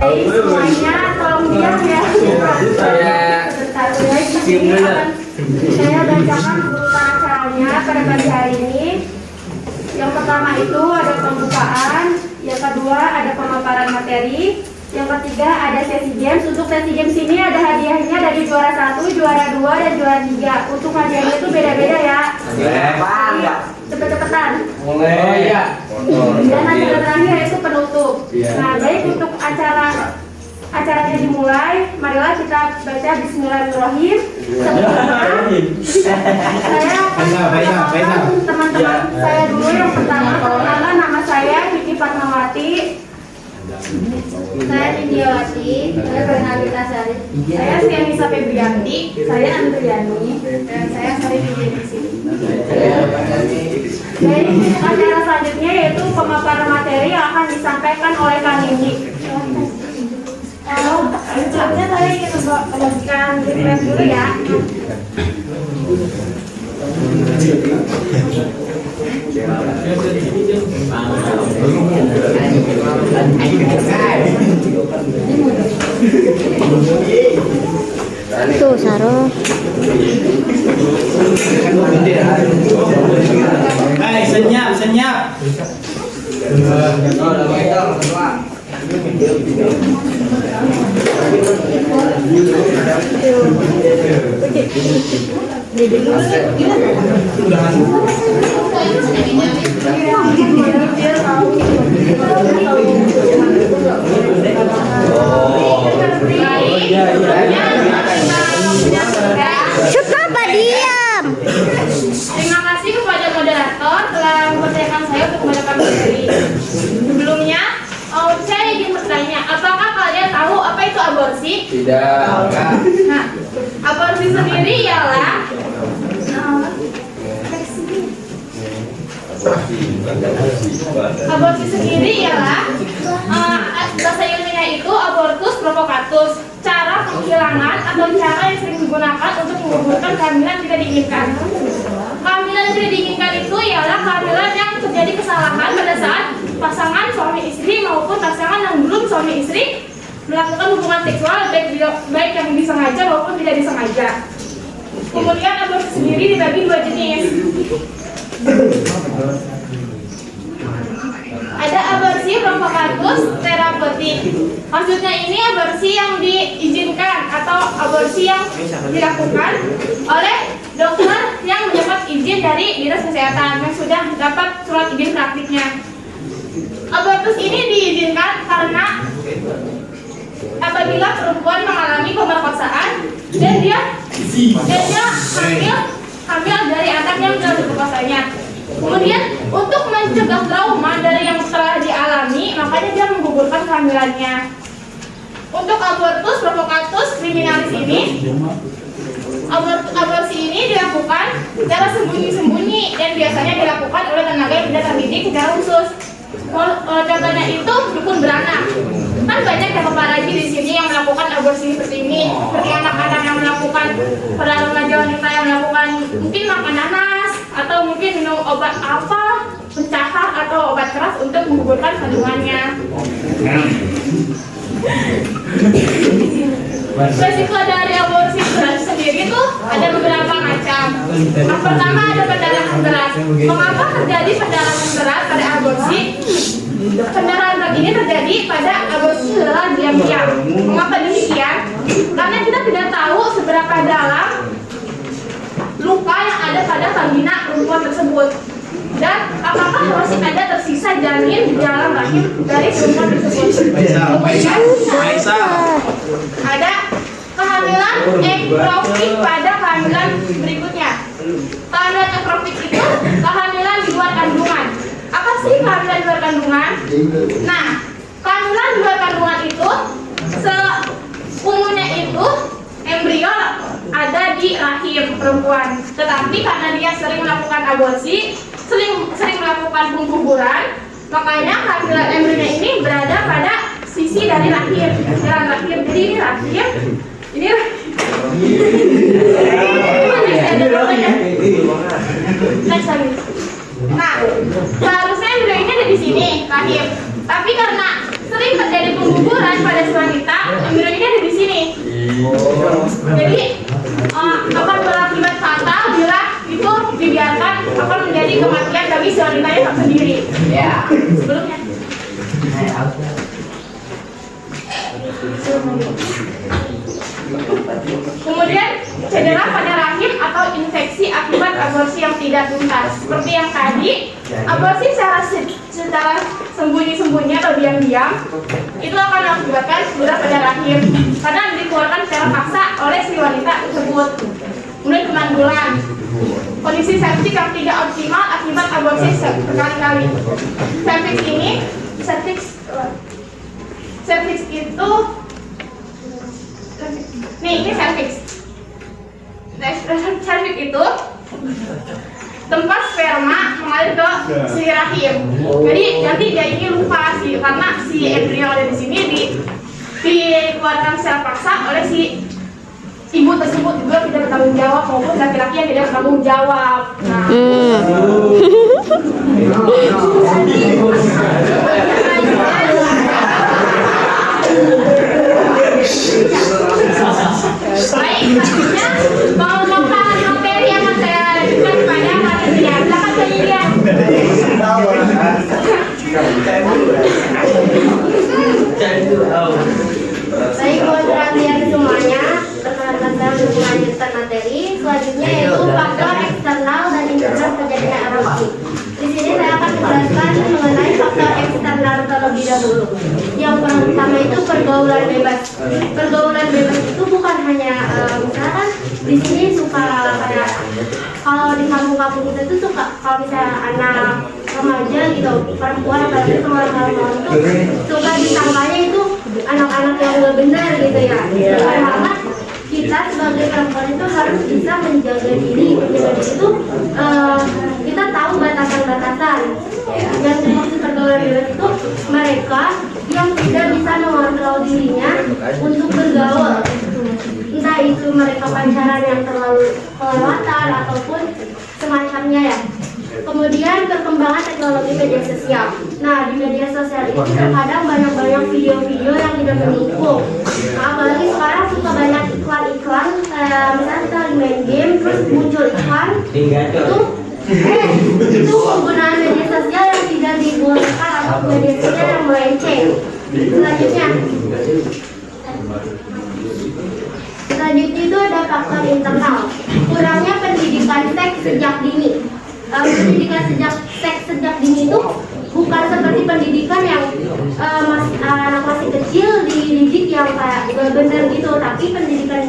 Baik semuanya, tolong diam ya. Saya bacakan urutan acaranya pada pagi hari ini. Yang pertama itu ada pembukaan, yang kedua ada pemaparan materi, yang ketiga ada sesi games. Untuk sesi games ini ada hadiahnya dari juara 1, juara 2, dan juara 3. Untuk hadiahnya itu beda-beda ya. Cepet-cepetan. Oh iya. Dan acara terakhir itu penutup. Nah, baik untuk acaranya dimulai, marilah kita baca Bismillahirrahmanirrahim. Saya akan teman-teman saya dulu. Yang pertama, perkenalan, nama saya Vicky Fatmawati. Saya Tidiawati. Saya Bernadita Sari. Saya Sianisa Febrianti. Saya Andriani. Dan saya Sari Fidenisi. Baik, acara selanjutnya yaitu pemaparan materi yang akan disampaikan oleh Kang Indi. Sebelumnya saya ingin membagikan request dulu ya. Tuh, Saro. Hai, senyap. Kenapa diam? Terima kasih kepada moderator telah mempercayakan saya untuk membacakan materi. Sebelumnya, saya ingin bertanya, apakah kalian tahu apa itu aborsi? Tidak. Nah, aborsi sendiri ialah bahasa ilmiahnya itu abortus provocatus, cara penghilangan atau cara yang sering digunakan untuk menggugurkan kehamilan tidak diinginkan. Kehamilan yang tidak diinginkan itu ialah kehamilan yang terjadi kesalahan pada saat pasangan suami istri maupun pasangan yang belum suami istri melakukan hubungan seksual baik yang disengaja maupun tidak disengaja. Kemudian aborsi sendiri dibagi dua jenis. Ada aborsi provocatus terapeutik. Maksudnya ini aborsi yang diizinkan atau aborsi yang dilakukan oleh dokter yang mendapat izin dari dinas kesehatan yang sudah dapat surat izin praktiknya. Abortus ini diizinkan karena apabila perempuan mengalami pemerkosaan dan dia hamil dari anak yang telah diperkosanya. Kemudian untuk mencegah trauma dari yang telah dialami, makanya dia menggugurkan kehamilannya. Untuk abortus provocatus criminalis ini, aborsi ini dilakukan secara sembunyi-sembunyi dan biasanya dilakukan oleh tenaga yang tidak terdidik secara khusus. Contohnya itu dukun beranak. Kan banyak ya paparazi di sini yang melakukan aborsi seperti ini, seperti anak-anak yang melakukan, pada remaja wanita yang melakukan mungkin makan nanas atau mungkin minum obat apa, pencahar atau obat keras untuk menggugurkan kandungannya. Resiko dari aborsi sendiri tuh ada beberapa macam. Yang pertama ada pendarahan berat. Mengapa terjadi pendarahan berat pada aborsi? Pendarahan berat ini terjadi pada aborsi secara diam-diam. Mengapa demikian? Karena kita tidak tahu seberapa dalam luka yang ada pada vagina perempuan tersebut. Dan apakah masih ada tersisa janin di dalam rahim dari perempuan tersebut? Ada kehamilan ektopik pada kehamilan berikutnya. Kehamilan ektopik itu kehamilan di luar kandungan. Apa sih kehamilan di luar kandungan? Nah, kehamilan di luar kandungan itu umumnya itu embrio ada di rahim perempuan. Tetapi karena dia sering melakukan aborsi, sering melakukan pengguguran, makanya kehamilan embrionya ini berada pada sisi dari rahim, jalan rahim. Jadi ini rahim, ini next lagi. Nah, seharusnya embrionya ada di sini rahim, tapi karena sering terjadi pengguguran pada si wanita, embrionya ada di sini. Jadi akan berakibat fatal bila itu dibiarkan, akan menjadi kematian bagi si wanitanya tak sendiri. Ya. Sebelumnya. Kemudian cedera pada rahim atau infeksi akibat aborsi yang tidak tuntas. Seperti yang tadi, aborsi secara sembunyi-sembunyi atau diam-diam itu akan mengakibatkan cedera pada rahim karena dikeluarkan secara paksa oleh si wanita tersebut. Kemudian kemandulan, kondisi septik yang tidak optimal akibat aborsi berkali-kali. Cervix itu nih, ini cervix. Cervix itu tempat sperma mengalir ke si rahim. Jadi nanti dia ini lupa sih karena si embrio yang ada di sini dikeluarkan secara paksa oleh si ibu tersebut juga tidak bertanggung jawab maupun laki-laki yang tidak bertanggung jawab. Nah. Baik, selanjutnya pengembangan materi yang akan saya lanjutkan pada materinya. Silakan penelitian. Baik, buat perhatian semuanya, perkenalkan saya untuk melanjutkan materi. Selanjutnya yaitu faktor eksternal dan internal terjadinya aborsi. Di sini saya akan menjelaskan mengenai faktor eksternal terlebih dahulu. Yang pertama itu pergaulan bebas. Pergaulan bebas itu bukan hanya misalkan di sini suka kayak kalau di kampung-kampung kita tuh suka kalau misalnya anak remaja gitu perempuan apalagi malam-malam tuh suka disangkanya itu anak-anak yang nggak benar gitu ya. Karena kita sebagai perempuan itu harus bisa menjaga diri. Menjaga diri itu kita tahu batasan-batasan. Yang dimaksud pergaulan bebas itu mereka yang tidak bisa mengontrol dirinya untuk bergaul. Entah itu mereka pacaran yang terlalu kelewatan ataupun semacamnya ya. Kemudian perkembangan teknologi media sosial. Nah, di media sosial ini terkadang banyak video-video yang tidak mendukung. Nah, apalagi sekarang suka banyak iklan-iklan kayak misalnya kita lagi main game terus muncul iklan itu penggunaan media sosial yang tidak dibolehkan atau media sosial yang melenceng. Selanjutnya itu ada faktor internal, kurangnya pendidikan seks sejak dini. Pendidikan seks sejak dini itu bukan seperti pendidikan yang anak masih kecil dididik yang kayak benar gitu, tapi pendidikan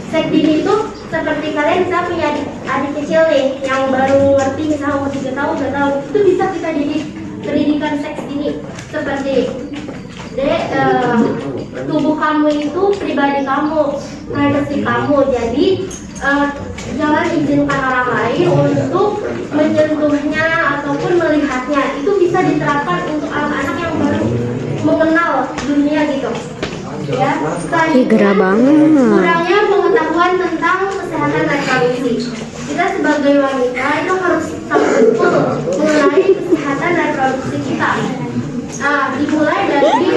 seks dini itu seperti kalian bisa punya adik kecil nih yang baru ngerti misalnya umur 3 tahun, 2 tahun, itu bisa kita didik pendidikan seks dini seperti tubuh kamu itu pribadi kamu, privasi kamu. Jadi jangan izinkan orang lain untuk menyentuhnya ataupun melihatnya. Itu bisa diterapkan untuk anak-anak yang baru mengenal dunia gitu. Ya, Gerah banget. kurangnya pengetahuan tentang kesehatan reproduksi. Kita sebagai wanita itu harus tahu betul mengenai kesehatan reproduksi kita. Nah, dimulai dari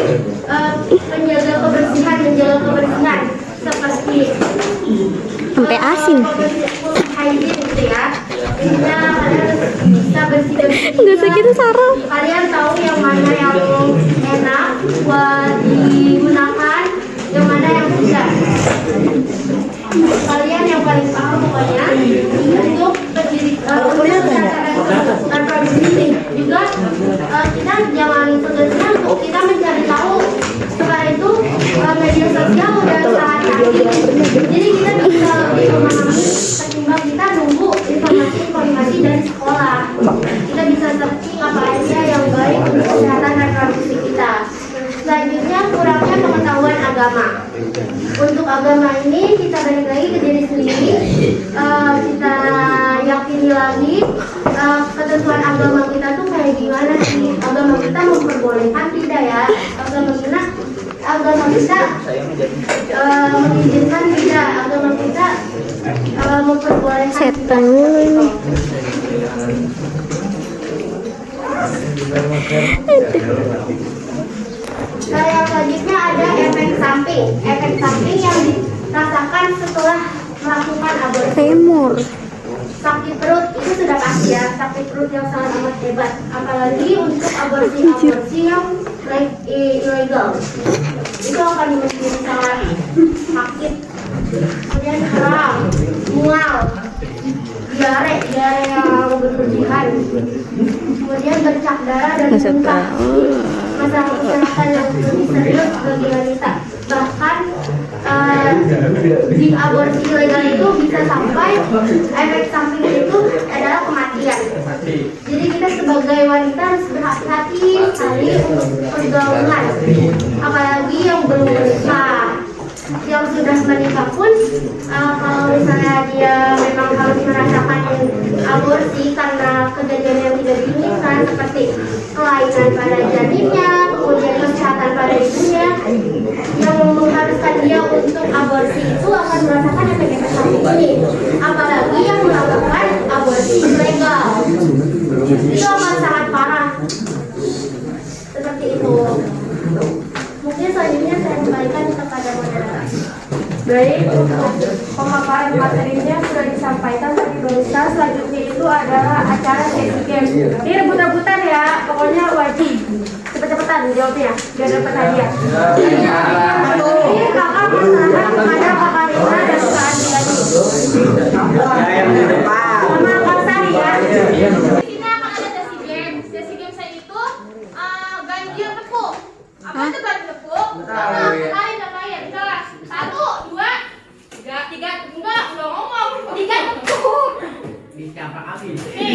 menjaga kebersihan seperti Sampai asin. hygiene gitu ya. Intinya kalian bisa bersih-bersih. Nggak segitu Sarah. Kalian tahu yang mana yang enak buat digunakan, yang mana yang tidak. Kalian yang paling paham pokoknya untuk reproduksi juga kita jangan sebenarnya untuk kita mencari tahu. Sekarang itu media sosial udah sangat canggih, jadi kita bisa lebih memahami ketimbang kita nunggu informasi dari sekolah. Kita bisa searching apa aja yang baik untuk kesehatan reproduksi kita. Selanjutnya kurangnya pengetahuan agama. Untuk agama ini kita balik lagi ke diri sendiri, kita yakini lagi ketentuan agama kita tuh kayak gimana sih. Agama kita memperbolehkan tidak ya, agama kita mengizinkan tidak, agama kita memperbolehkan Setan mulu ini. Selanjutnya ada efek samping. Efek samping yang dirasakan setelah melakukan aborsi. Femur. Sakit perut itu sudah pasti ya, sakit perut yang sangat amat hebat. Apalagi untuk aborsi yang ilegal, itu akan menjadi sangat sakit. Kemudian kram, mual, diare yang berlebihan, kemudian bercak darah dan muntah. Masalah kesehatan yang lebih serius bagi wanita. Bahkan di aborsi ilegal itu bisa sampai efek samping itu adalah kematian. Jadi kita sebagai wanita harus berhati-hati sekali untuk pergaulan, apalagi yang belum menikah. Yang sudah menikah pun kalau misalnya dia memang harus merasakan aborsi karena kejadian yang tidak diinginkan seperti kelainan pada janinnya, kemudian kesehatan pada ibunya yang mengharuskan dia untuk aborsi, itu akan merasakan efek-efek samping ini. Apalagi yang melakukan aborsi ilegal, itu akan sangat parah. Seperti itu. Mungkin selanjutnya saya kembalikan kepada moderator. Baik, untuk pemaparan materinya sudah disampaikan tadi barusan. Selanjutnya itu adalah acara sesi game. Ini rebut-rebutan ya, pokoknya wajib. Cepet-cepetan jawabnya, biar dapat hadiah. Ini kakak persilakan kepada kakak Rina dan kak Andi lagi. Yang di depan. Sama kak Sari ya. Kita akan ada sesi game. Sesi game saya itu ganjil tepuk. Apa itu ganjil tepuk? Kalian kelas. 1, 2, 3, enggak ngomong. 3 tepuk. Di siapa habis? Nih,